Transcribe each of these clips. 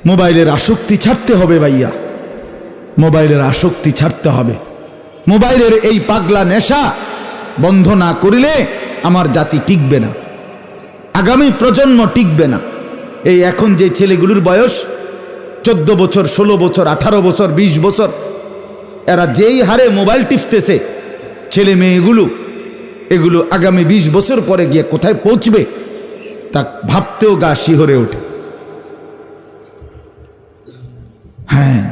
মোবাইলের আসক্তি ছাড়তে হবে ভাইয়া, মোবাইলের আসক্তি ছাড়তে হবে। মোবাইলের এই পাগলা নেশা বন্ধ না করলে আমার জাতি টিকবে না, আগামী প্রজন্ম টিকবে না। এই এখন যে ছেলেগুলোর বয়স 14 বছর, 16 বছর, 18 বছর, 20 বছর, এরা যেই হারে মোবাইল টিপতেছে, ছেলে মেয়েগুলো এগুলো আগামী 20 বছর পরে গিয়ে কোথায় পৌঁছবে তা ভাবতেও গা শিহরে ওঠে। হ্যাঁ,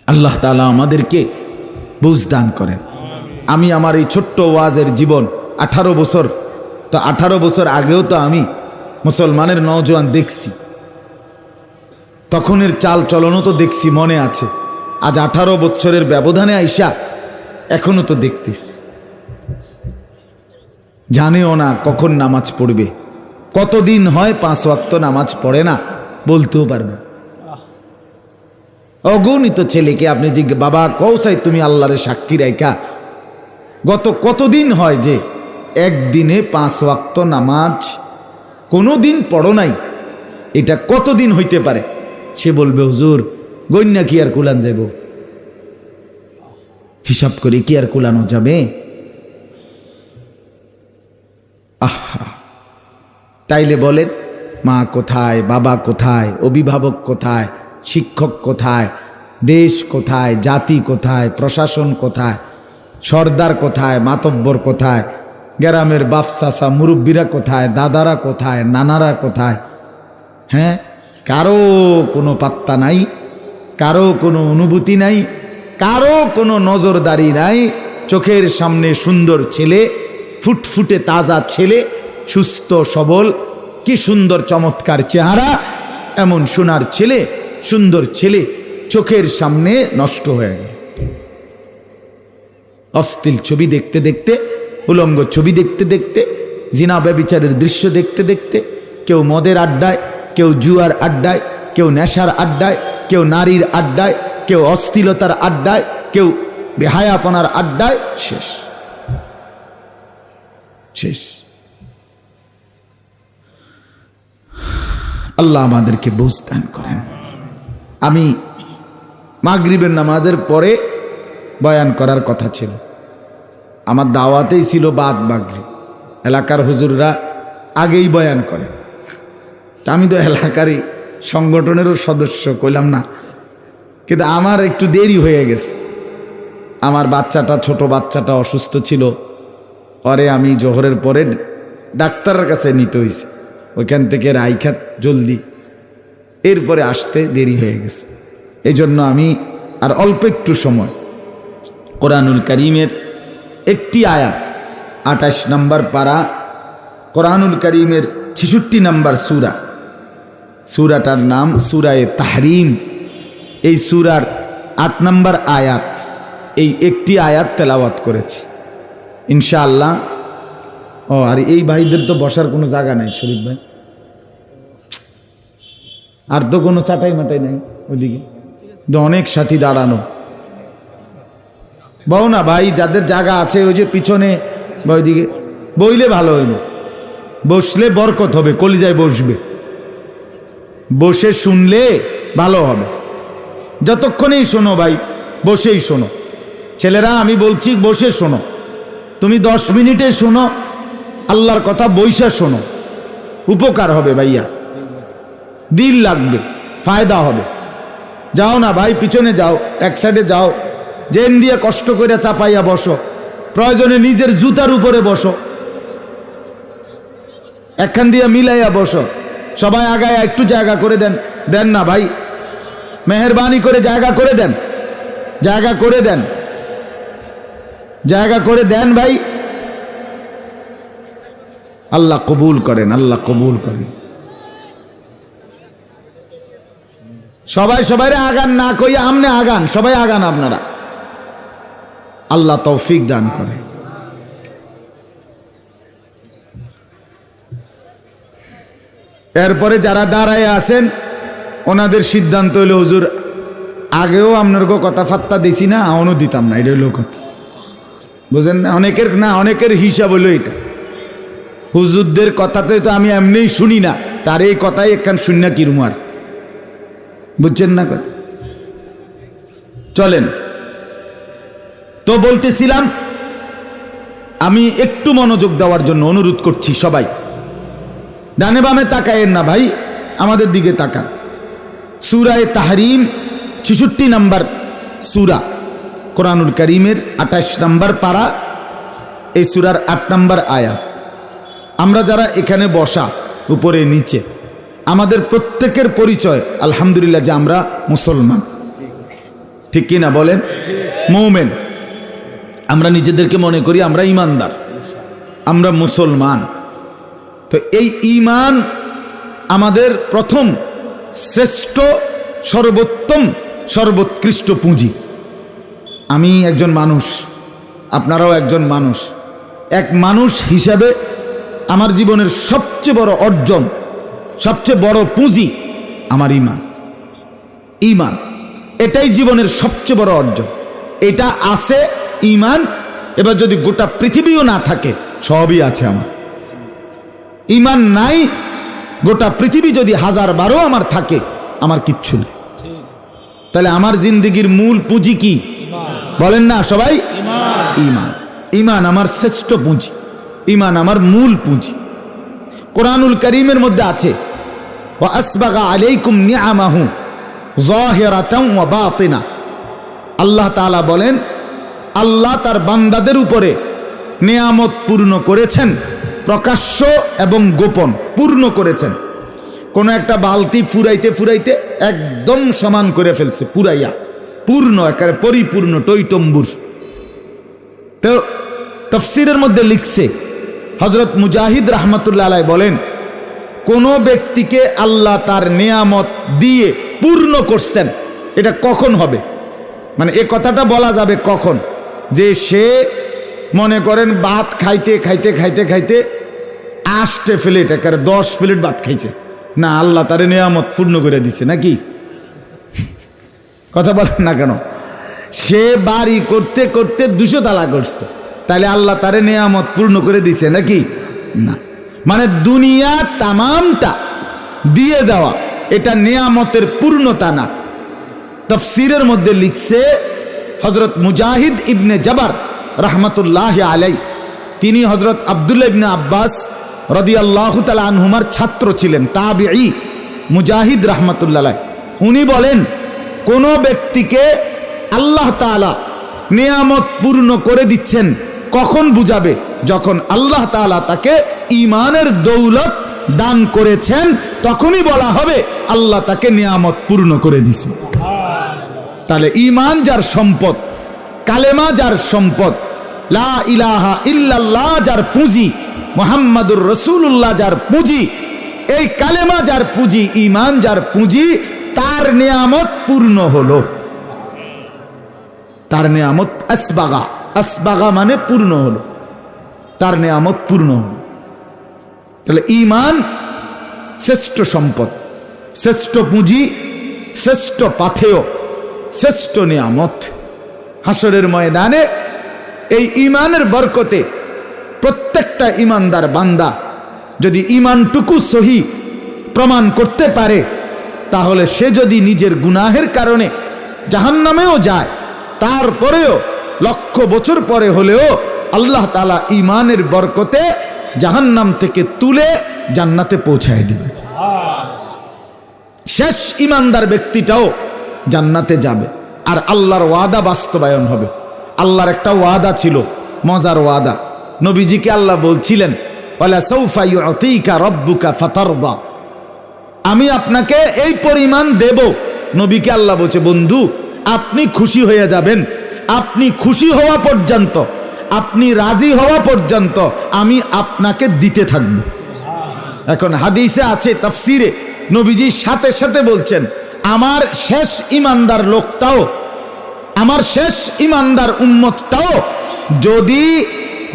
আল্লাহ তাআলা আমাদেরকে বুঝ দান করেন। আমি আমার এই ছোট্ট ওয়াজের জীবন 18 বছর, তো 18 বছর আগেও তো আমি মুসলমানের নওজোয়ান দেখছি, তখনের চাল চলনও তো দেখছি, মনে আছে। আজ 18 বছরের ব্যবধানে আইসা এখনো তো দেখতেছি। জানেও না কখন নামাজ পড়বে, কতদিন হয় 5 ওয়াক্ত নামাজ পড়ে না, বলতেও পারবে। অগণিত ছেলেকে আপনি যে বাবা কৌসাই তুমি আল্লাহরে সাক্ষী রাইখা গত কতদিন হয় যে একদিনে 5 ওয়াক্ত নামাজ কোনো দিন পড়ো নাই, এটা কতদিন হইতে পারে? সে বলবে হুজুর গন্যা কি আর কুলান যাব, হিসাব করে কি আর কুলানো যাবে? আহা, তাইলে বলেন মা কোথায়, বাবা কোথায়, অভিভাবক কোথায়, শিক্ষক কোথায়, দেশ কোথায়, জাতি কোথায়, প্রশাসন কোথায়, সর্দার কোথায়, মাতব্বর কোথায়, গ্রামের বাপ চাচা মুরব্বীরা কোথায়, দাদারা কোথায়, নানারা কোথায়? হ্যাঁ, কারো কোনো পাত্তা নাই, কারো কোনো অনুভূতি নাই, কারো কোনো নজরদারি নাই। চোখের সামনে সুন্দর ছেলে, ফুটফুটে তাজা ছেলে, সুস্থ সবল, কি সুন্দর চমৎকার চেহারা, এমন সোনার ছেলে, সুন্দর ছেলে চোখের সামনে নষ্ট হয়ে গেল। অশ্লীল ছবি দেখতে দেখতে, উলঙ্গ ছবি দেখতে দেখতে, জিনা ব্যভিচারের দৃশ্য দেখতে দেখতে, কেউ মদের আড্ডায়, কেউ জুয়ার আড্ডায়, কেউ নেশার আড্ডায়, কেউ নারীর আড্ডায়, কেউ অশ্লীলতার আড্ডায়, কেউ বেহায়াপনার আড্ডায়, শেষ শেষ। আল্লাহ আমাদেরকে বুঝ দান করেন। আমি মাগরিবের নামাজের পরে বয়ান করার কথা ছিল, আমার দাওয়াতেই ছিল বাদ মাগরিব। এলাকার হুজুররা আগেই বয়ান করে, আমি তো এলাকারই সংগঠনেরও সদস্য, কইলাম না, কিন্তু আমার একটু দেরি হয়ে গেছে। আমার বাচ্চাটা, ছোট বাচ্চাটা অসুস্থ ছিল, পরে আমি জোহরের পরে ডাক্তারের কাছে নিতে হয়েছে, ওইখান থেকে রাইখাত জলদি, এরপরে আসতে দেরি হয়ে গেছে। এই জন্য আমি আর অল্প একটু সময় কোরআনুল কারীমের একটি আয়াত, 28 নম্বর পারা, কোরআনুল কারীমের 66 নম্বর সূরা, সূরাটার নাম সূরায়ে তাহরিম। এই সূরার 8 নম্বর আয়াত, এই একটি আয়াত তেলাওয়াত করেছি ইনশাআল্লাহ। ও আর এই ভাইদের তো বসার কোনো জায়গা নাই, শরীফ ভাই, আর তো কোনো চাটাই মাটাই নাই ওইদিকে, অনেক সাথী দাঁড়ানো। বউ না ভাই, যাদের জায়গা আছে ওই যে পিছনে বা ওইদিকে বইলে ভালো হইব, বসলে বরকত হবে, কলিজায় বসবে, বসে শুনলে ভালো হবে। যতক্ষণেই শোনো ভাই, বসেই শোনো। ছেলেরা আমি বলছি বসে শোনো, তুমি 10 মিনিটে শোনো, আল্লাহর কথা বইসা শোনো, উপকার হবে ভাইয়া, দিল লাগবে, ফায়দা হবে। যাও না ভাই, পিছনে যাও, এক সাইডে যাও, জেন দিয়ে কষ্ট করে চাপাইয়া বসো, প্রয়োজনে নিজের জুতার উপরে বসো, একখান দিয়ে মিলাইয়া বসো। সবাই আগায় একটু জায়গা করে দেন, দেন না ভাই, মেহেরবানি করে জায়গা করে দেন, জায়গা করে দেন, জায়গা করে দেন ভাই। আল্লাহ কবুল করেন, আল্লাহ কবুল করেন। সবাই সবাইরে আগান না কইয়া আমনে আগান, সবাই আগান আপনারা, আল্লাহ তৌফিক দান করে। এরপরে যারা দাঁড়ায় আছেন ওনাদের সিদ্ধান্ত হইল, হুজুর আগেও আপনার কথা ফাত্তা দিছি না, এখনও দিতাম না, এটা হইল কথা, বুঝেন না? অনেকের হিসাব হইল এটা। হুজুরদের কথাতে তো আমি এমনিই শুনি না, তার এই কথাই একখান শুনি না কিরম আর বুঝছেন না কথা? চলেন তো, বলতেছিলাম আমি একটু মনোযোগ দেওয়ার জন্য অনুরোধ করছি সবাই। ডানে বামে তাকায়েন না ভাই, আমাদের দিকে তাকান। সূরা তাহরিম 66 নম্বর সূরা, কোরআনুল কারীমের 28 নম্বর পারা, এই সূরার 8 নম্বর আয়াত। আমরা যারা এখানে বসা উপরে নিচে, আমাদের প্রত্যেকের পরিচয় আলহামদুলিল্লাহ যে আমরা মুসলমান, ঠিক কি না বলেন? মুমিন। আমরা নিজেদেরকে মনে করি আমরা ঈমানদার, আমরা মুসলমান। তো এই ঈমান আমাদের প্রথম শ্রেষ্ঠ সর্বোত্তম সর্বোৎকৃষ্ট পুঁজি। আমি একজন মানুষ, আপনারাও একজন মানুষ। এক মানুষ হিসাবে আমার জীবনের সবচেয়ে বড় অর্জন, সবচেয়ে বড় পুঁজি আমার ঈমান। ঈমান এটাই জীবনের সবচেয়ে বড় অর্জন। এটা আছে ঈমান। এবার যদি গোটা পৃথিবীও না থাকে, সবই আছে আমার। ঈমান নাই, গোটা পৃথিবী যদি 1000 আমার থাকে, আমার কিচ্ছু নেই। তাহলে আমার জিন্দেগির মূল পুঁজি কি বলেন না সবাই? ঈমান। ঈমান আমার শ্রেষ্ঠ পুঁজি, ঈমান আমার মূল পুঁজি। কোরআনুল কারীমের মধ্যে আছে, ওয়া আসবাগা আলাইকুম নিআমাহু যাহিরাতান ওয়া বাতিনা। আল্লাহ তাআলা বলেন, আল্লাহ তার বান্দাদের উপরে নিয়ামত পূর্ণ করেছেন, প্রকাশ্য এবং গোপন পূর্ণ করেছেন। কোন একটা বালতি ফুরাইতে ফুরাইতে একদম সমান করে ফেলছে, পুরাইয়া পূর্ণ, একেবারে পরিপূর্ণ টইটম্বুর। তো তাফসীরের মধ্যে লিখছে হযরত মুজাহিদ রাহমাতুল্লাহ আলাইহি বলেন, কোন ব্যক্তিকে আল্লাহ তার নিয়ামত দিয়ে পূর্ণ করছেন, এটা কখন হবে? মানে এ কথাটা বলা যাবে কখন? যে সে মনে করেন ভাত খাইতে খাইতে খাইতে খাইতে 8 প্লেট, একেবারে 10 প্লেট ভাত খাইছে, না আল্লাহ তার নিয়ামত পূর্ণ করে দিছে নাকি? কথা বলেন না কেন? সে বাড়ি করতে করতে 200 তালা করছে, তাহলে আল্লাহ তার নিয়ামত পূর্ণ করে দিছে নাকি? না। মানে দুনিয়া তামামটা দিয়ে দেওয়া, এটা নিয়ামতের পূর্ণতা না। তাফসীরের মধ্যে লিখছে হযরত মুজাহিদ ইবনে জাবার রাহমাতুল্লাহি আলাইহি, তিনি হযরত আব্দুল্লাহ ইবনে আব্বাস রাদিয়াল্লাহু তাআলা আনহুমার ছাত্র ছিলেন, তাবিঈ মুজাহিদ রাহমাতুল্লাহ আলাইহি। উনি বলেন, কোন ব্যক্তিকে আল্লাহ তাআলা নিয়ামত পূর্ণ করে দিচ্ছেন কখন বুঝাবে? যখন আল্লাহ তাআলা তাকে ঈমানের দৌলত দান করেছেন, তখনই বলা হবে আল্লাহ তাকে নিয়ামত পূর্ণ করে দিছে। তাহলে ঈমান যার সম্পদ, কালেমা যার সম্পদ, লা ইলাহা ইল্লাল্লাহ যার পুঁজি, মুহাম্মাদুর রাসূলুল্লাহ যার পুঁজি, এই কালেমা যার পুঁজি, ঈমান যার পুঁজি, তার নিয়ামত পূর্ণ হলো। তার নিয়ামত আসবাগা, আসবাগা মানে পূর্ণ হলো, তার নিয়ামত পূর্ণ হলো। তাহলে ঈমান শ্রেষ্ঠ সম্পদ, শ্রেষ্ঠ পুঁজি, শ্রেষ্ঠ পাথেয়, শ্রেষ্ঠ নিয়ামত। হাসরের ময়দানে এই ঈমানের বরকতে প্রত্যেকটা ঈমানদার বান্দা যদি ঈমানটুকু সহি প্রমাণ করতে পারে, তাহলে সে যদি নিজের গুনাহের কারণে জাহান্নামেও যায়, তারপরেও লক্ষ বছর পরে হলেও আল্লাহ তাআলা ঈমানের বরকতে জাহান্নাম থেকে তুলে জান্নাতে পৌঁছায় দিবে। শেষ ঈমানদার ব্যক্তিটাও জান্নাতে যাবে, আর আল্লাহর ওয়াদা বাস্তবায়ন হবে। আল্লাহর একটা ওয়াদা ছিল, মজার ওয়াদা। নবীজিকে আল্লাহ বলছিলেন, ওয়ালা সাউফা ইউতিকা রাব্বুকা ফাতারদা, আমি আপনাকে এই পরিমাণ দেব। নবীকে আল্লাহ বলছে, বন্ধু আপনি খুশি হয়ে যাবেন, আপনি খুশি হওয়া পর্যন্ত, আপনি রাজি হওয়া পর্যন্ত আমি আপনাকে দিতে থাকব। এখন হাদিসে আছে, তাফসিরে নবীজি সাথে সাথে বলছেন, আমার শেষ ঈমানদার লোকটাও, আমার শেষ ঈমানদার উম্মতটাও যদি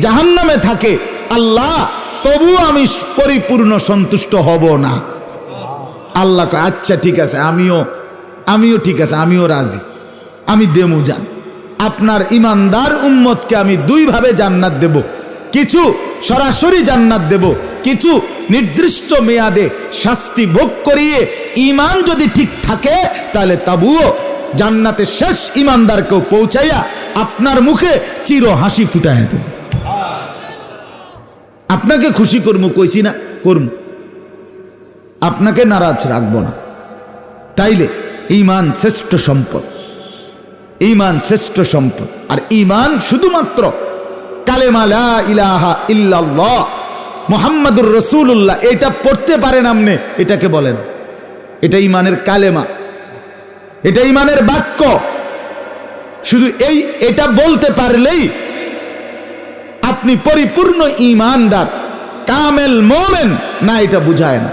জাহান্নামে থাকে, আল্লাহ তবু আমি পরিপূর্ণ সন্তুষ্ট হব না। আল্লাহ কয়, আচ্ছা ঠিক আছে, আমিও ঠিক আছে, আমিও রাজি, আমি দেমু যান। আপনার ঈমানদার উম্মতকে আমি দুই ভাবে জান্নাত দেব, কিছু সরাসরি জান্নাত দেব, কিছু নির্দিষ্ট মেয়াদে শাস্তি ভোগ করিয়ে ঈমান যদি ঠিক থাকে তাহলে তবুও জান্নাতে শেষ ঈমানদারকেও পৌঁছাইয়া আপনার মুখে চির হাসি ফুটাইয়া দেব। আপনাকে খুশি করবো, কইছি না করব, আপনাকে নারাজ রাখবো না। তাইলে ঈমান শ্রেষ্ঠ সম্পদ, ঈমান শ্রেষ্ঠ সম্পদ। আর ঈমান শুধুমাত্র কালেমা লা ইলাহা ইল্লাল্লাহ মুহাম্মাদুর রাসূলুল্লাহ এটা পড়তে পারেন আপনি, এটাকে বলেন এটা ঈমানের কালেমা, এটা ঈমানের বাক্য। শুধু এটা বলতে পারলেই আপনি পরিপূর্ণ ঈমানদার, কামেল মোমেন না, এটা বুঝায় না,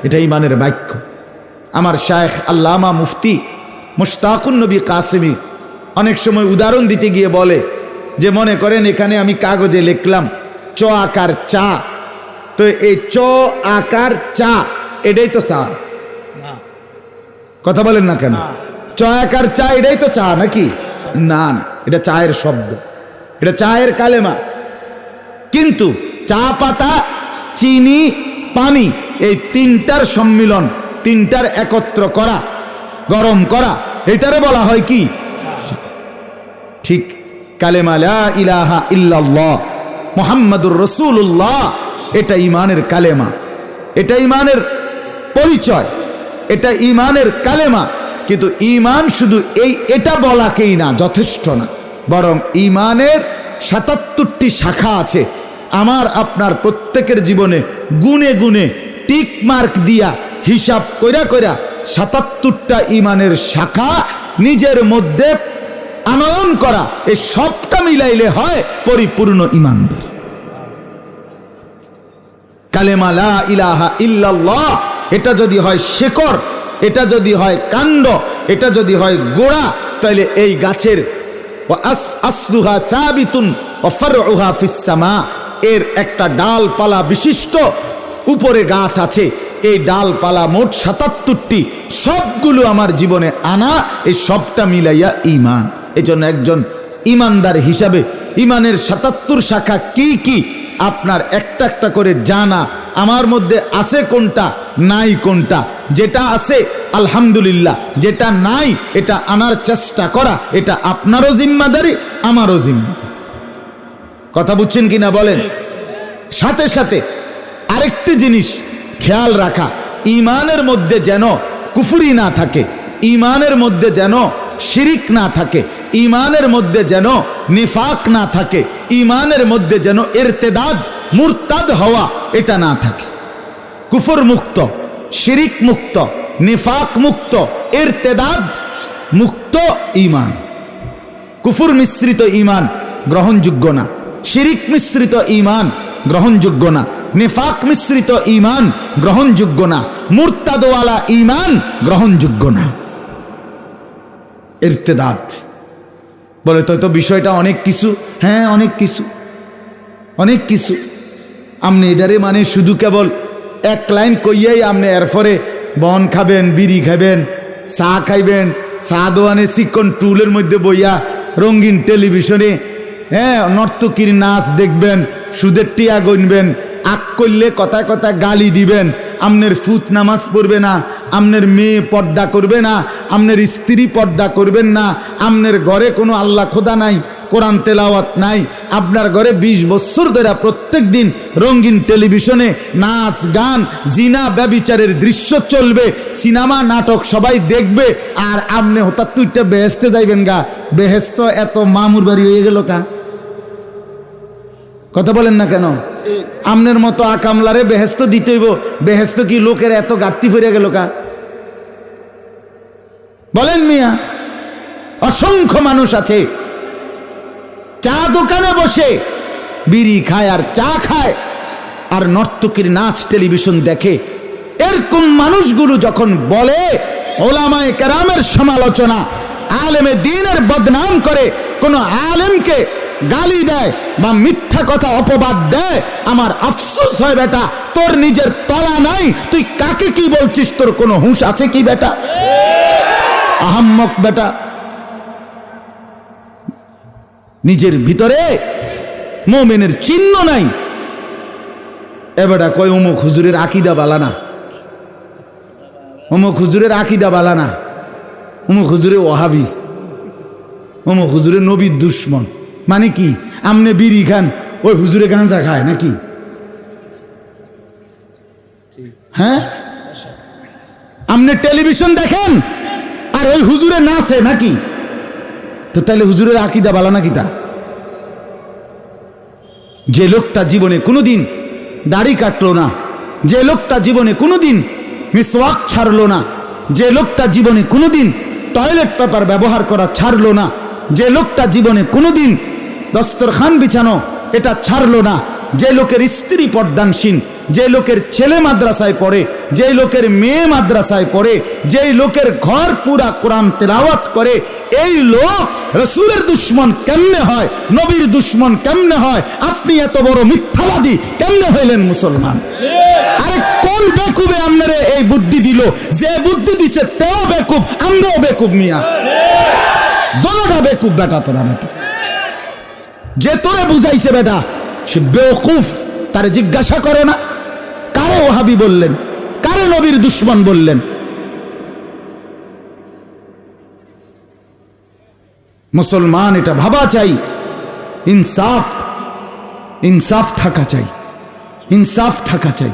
এটা ঈমানের বাক্য। আমার শায়েখ আল্লামা মুফতি মুশতাকুন নবী কাসেমি অনেক সময় উদাহরণ দিতে গিয়ে বলে যে মনে করেন এখানে আমি কাগজে লিখলাম চ আকার চা, তো এই চ আকার চা এটাই তো চা, কথা বলেন না কেন? চ আকার চা এটাই তো চা নাকি? না না, এটা চায়ের শব্দ, এটা চায়ের কালেমা। কিন্তু চা পাতা, চিনি, পানি এই তিনটার সম্মিলন, তিনটার একত্র করা, গরম করা, এটারে বলা হয় কি? ঠিক কালেমা লা ইলাহা ইল্লাল্লাহ মুহাম্মাদুর রাসূলুল্লাহ এটা ঈমানের কালেমা, এটা ঈমানের পরিচয়, এটা ঈমানের কালেমা। কিন্তু ঈমান শুধু এটা বলাকেই না, যথেষ্ট না, বরং ঈমানের ৭৭টি শাখা আছে। আমার আপনার প্রত্যেকের জীবনে গুনে গুনে টিক মার্ক দিয়া হিসাব কইরা কইরা ৭৭টা ঈমানের শাখা নিজের মধ্যে আনয়ন করা, এই সবটা মিলাইলে হয় পরিপূর্ণ ঈমানদার। কালেমা লা ইলাহা ইল্লাল্লাহ এটা যদি হয় শেকড়, এটা যদি হয় কাণ্ড, এটা যদি হয় গোড়া, তাহলে এই গাছের আসলুহা সাবিতুন ওয়া ফারউহা ফিস সামা, এর একটা ডালপালা বিশিষ্ট উপরে গাছ আছে। এই ডালপালা মোট ৭৭টি, সবগুলো আমার জীবনে আনা, এই সবটা মিলাইয়া ঈমান। এজন্য একজন ঈমানদার হিসাবে ঈমানের ৭৭ শাখা কি কি আপনার একটা একটা করে জানা, আমার মধ্যে আছে কোনটা, নাই কোনটা, যেটা আছে আলহামদুলিল্লাহ, যেটা নাই এটা আনার চেষ্টা করা, এটা আপনারও জিম্মাদারি, আমারও জিম্মাদারি। কথা বুঝছেন কিনা বলেন? সাথে সাথে আরেকটি জিনিস খেয়াল রাখা, ঈমানের মধ্যে যেন কুফরি না থাকে, ঈমানের মধ্যে যেন শিরিক না থাকে, ঈমানের মধ্যে যেন নিফাক না থাকে, ঈমানের মধ্যে যেন ইরতেদাদ মুরতাদ হওয়া এটা না থাকে। কুফর মুক্ত, শিরিক মুক্ত, নিফাক মুক্ত, ইরতেদাদ মুক্ত ঈমান। কুফর মিশ্রিত ঈমান গ্রহণযোগ্য না, শিরিক মিশ্রিত ঈমান গ্রহণযোগ্য না, নিফাক মিশ্রিত ঈমান গ্রহণযোগ্য না, মুরতাদওয়ালা ঈমান গ্রহণযোগ্য না। ইরতেদাদ বলে তো বিষয়টা অনেক কিছু, হ্যাঁ অনেক কিছু, অনেক কিছু। আপনি এটারে মানে শুধু কেবল এক লাইন কইয়াই আপনি এরপরে বন খাবেন, বিড়ি খাবেন, চা খাইবেন, চা দোয়ানে চিকন টুলের মধ্যে বইয়া রঙিন টেলিভিশনে হ্যাঁ নর্তকীর নাচ দেখবেন, সুদের টিয়া গণবেন, আক করলে কথায় কথায় গালি দিবেন, আমনের ফুত নামাজ পড়বে না, আমনের মেয়ে পর্দা করবে না, আমনের স্ত্রী পর্দা করবেন না, আমনের ঘরে কোনো আল্লাহ খোদা নাই, কোরআন তেলাওয়াত নাই, আপনার ঘরে ২০ বছর ধরে প্রত্যেক দিন রঙিন টেলিভিশনে নাচ গান জিনা ব্যভিচারের দৃশ্য চলবে, সিনেমা নাটক সবাই দেখবে, আর আপনি হঠাৎ তুইটা বেহেস্তে যাইবেন গা। বেহেস্ত এত মামুর বাড়ি হয়ে গেল কা? কথা বলেন না কেন? আমনের মতো আকামলারে বেহেস্ত দিতে হইব, বেহেস্ত কি লোকের এত ঘাটতি ফিরে গেল কা? বলেন মিয়া, অসংখ্য মানুষ আছে চা দোকানে বসে বিড়ি খায় আর চা খায় আর নর্তকীর নাচ টেলিভিশন দেখে। এরকম মানুষগুলো যখন বলে ওলামায়ে কেরামের সমালোচনা, আলেমে দ্বীনের বদনাম করে, কোন আলেমকে গালি দেয় বা মিথ্যা কথা অপবাদ দেয়, আমার আফসোস হয় বেটা, তোর নিজের তলা নাই, তুই কাকে কি বলছিস? তোর কোনো হুঁশ আছে কি বেটা? আহাম্মক বেটা, নিজের ভিতরে মুমিনের চিহ্ন নাই। এবারটা কয় অমুক হুজুরের আকিদা বালা না, অমুক হুজুরের আকিদা বালা না, অমুক হুজুরে ওয়াহাবি, অমুক হুজুরে নবীর দুশ্মন। মানে কি? আমনে বিড়ি খান, ওই হুজুরে গাঁজা খায় নাকি? হ্যাঁ, আমনে টেলিভিশন দেখেন আর ওই হুজুরে নাচে নাকি? তো তাহলে হুজুরের আকিদা বালা নাকি? তা যে লোকটা জীবনে কোনোদিন দাড়ি কাটলো না, যে লোকটা জীবনে কোনোদিন মিসওয়াক ছাড়লো না, যে লোকটা জীবনে কোনোদিন টয়লেট পেপার ব্যবহার করা ছাড়লো না, যে লোকটা জীবনে কোনোদিন দস্তরখান বিছানো এটা ছাড়লো না, যে লোকের স্ত্রী পর্দানসীন, যে লোকের ছেলে মাদ্রাসায় পড়ে, যে লোকের মেয়ে মাদ্রাসায় পড়ে, যে লোকের ঘর পুরা কোরআন তেলাওয়াত করে, এই লোক রাসূলের দুশ্মন কেমনে হয়, নবীর দুশ্মন কেমনে হয়? আপনি এত বড় মিথ্যাবাদী কেমনে হইলেন মুসলমান? আরে কোন বেকুবে আপনারে এই বুদ্ধি দিল? যে বুদ্ধি দিছে তেও বেকুব, আমরাও বেকুব মিয়া, দোনোটা বেকুব বেটা। তোরা বেটা যে তোরে বুঝাইছে বেটা সে বেওকুফ, তারে জিজ্ঞাসা করো না কারে ওহাবি বললেন, কারে নবীর দুশ্মন বললেন। মুসলমান এটা ভাবা চাই, ইনসাফ, ইনসাফ থাকা চাই, ইনসাফ থাকা চাই।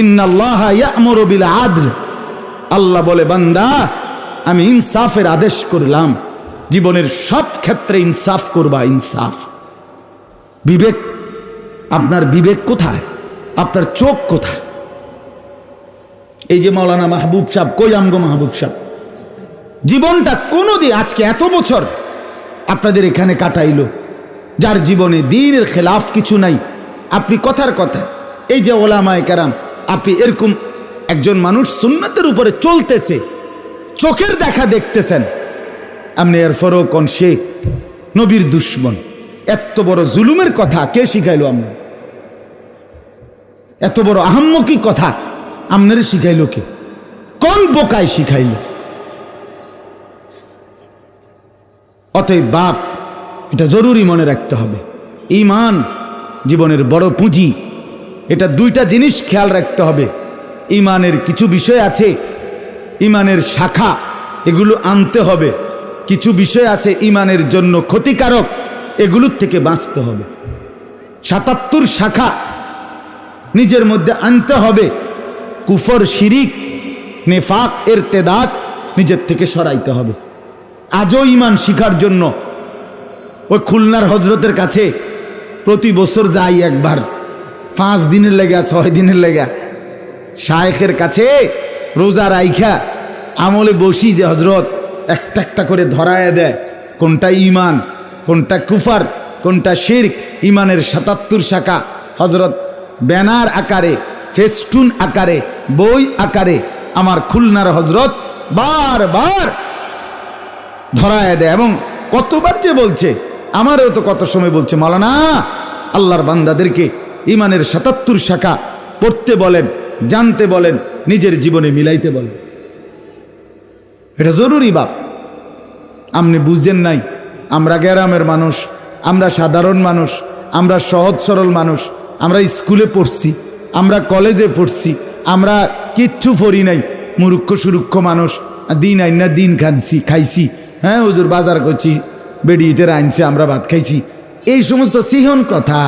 ইন্নাল্লাহা ইয়া'মুরু বিল আদল, আল্লাহ বলে বান্দা আমি ইনসাফের আদেশ করলাম, জীবনের সব ক্ষেত্রে ইনসাফ করবা। ইনসাফ, বিবেক, আপনার বিবেক কোথায়? আপনার চোখ কোথায়? এই যে মাওলানা মাহবুব সাহেব, কই আমগো মাহবুব সাহেব? জীবনটা কোনোদিন, আজকে এত বছর আপনাদের এখানে কাটাইলো, যার জীবনে দ্বীনের খেলাফ কিছু নাই। আপনি কথার কথা, এই যে ওলামায়ে কেরাম, আপনি এরকম একজন মানুষ সুন্নতের উপরে চলতেছে, চোখের দেখা দেখতেছেন, আপনি এরপরও কোন সে নবীর দুশ্মন। এত বড় জুলুমের কথা কে শিখাইলো? আমরা এত বড় আহাম্মকি কথা আপনারে শিখাইলো কে? কোন বোকায় শিখাইলো? অতএব বাপ, এটা জরুরি মনে রাখতে হবে, ঈমান জীবনের বড় পুঁজি। এটা দুইটা জিনিস খেয়াল রাখতে হবে। ঈমানের কিছু বিষয় আছে, ঈমানের শাখা, এগুলো আনতে হবে। কিছু বিষয় আছে ঈমানের জন্য ক্ষতিকারক, এগুলোর থেকে বাঁচতে হবে। ৭৭ শাখা নিজের মধ্যে আনতে হবে। কুফর, শিরিক, নেফাক, ইরতেদাদ নিজের থেকে সরাইতে হবে। আজও ঈমান শিখার জন্য ওই খুলনার হজরতের কাছে প্রতি বছর যাই একবার, 5 দিনের লেগা 6 দিনের লেগা, শায়েখের কাছে রোজা রাইখা আমলে বসি যে হজরত একটা একটা করে ধরায় দেয় কোনটা ঈমান, কোনটা কুফর, কোনটা শিরক। ঈমানের ৭৭ শাখা হজরত ব্যানার আকারে, ফেস্টুন আকারে, বই আকারে আমার খুলনার হজরত বারবার ধরায় দেয়। এবং কতবার যে বলছে, আমারও তো কত সময় বলছে, মাওলানা আল্লাহর বান্দাদেরকে ঈমানের ৭৭ শাখা পড়তে বলেন, জানতে বলেন, নিজের জীবনে মিলাইতে বলেন। এটা জরুরি বাপ। আপনি বুঝছেন নাই, আমরা গ্রামের মানুষ, আমরা সাধারণ মানুষ, আমরা সহজ সরল মানুষ, আমরা স্কুলে পড়ছি, আমরা কলেজে পড়ছি, আমরা কিচ্ছু পড়ি নাই, মূর্খ সুরুক্ষ মানুষ, দিন আইন না দিন খাইছি। হ্যাঁ হুজুর বাজার করছি, বেডিতে আনছে, আমরা ভাত খাইছি। এই সমস্ত সিহন কথা,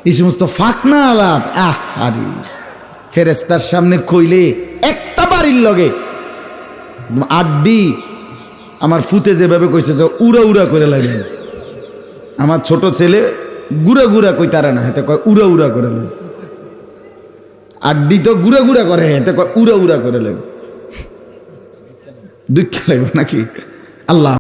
এই সমস্ত ফাঁকনা আলাপ, আরে ফেরেস্তার সামনে কইলে একটা বাড়ির লগে আড্ডি। আমার ফুতে যেভাবে কইছে যে উড়া উড়া করে লাগে, আমার ছোট ছেলে গুড়া গুড়া কই তারা না, হাতে কয় উড়া উড়া করে লাগে। আড্ডি তো গুড়া গুড়া করে, হাতে কয় উড়া উড়া করে লাগে। দুঃখ লাগবে নাকি? আল্লাহ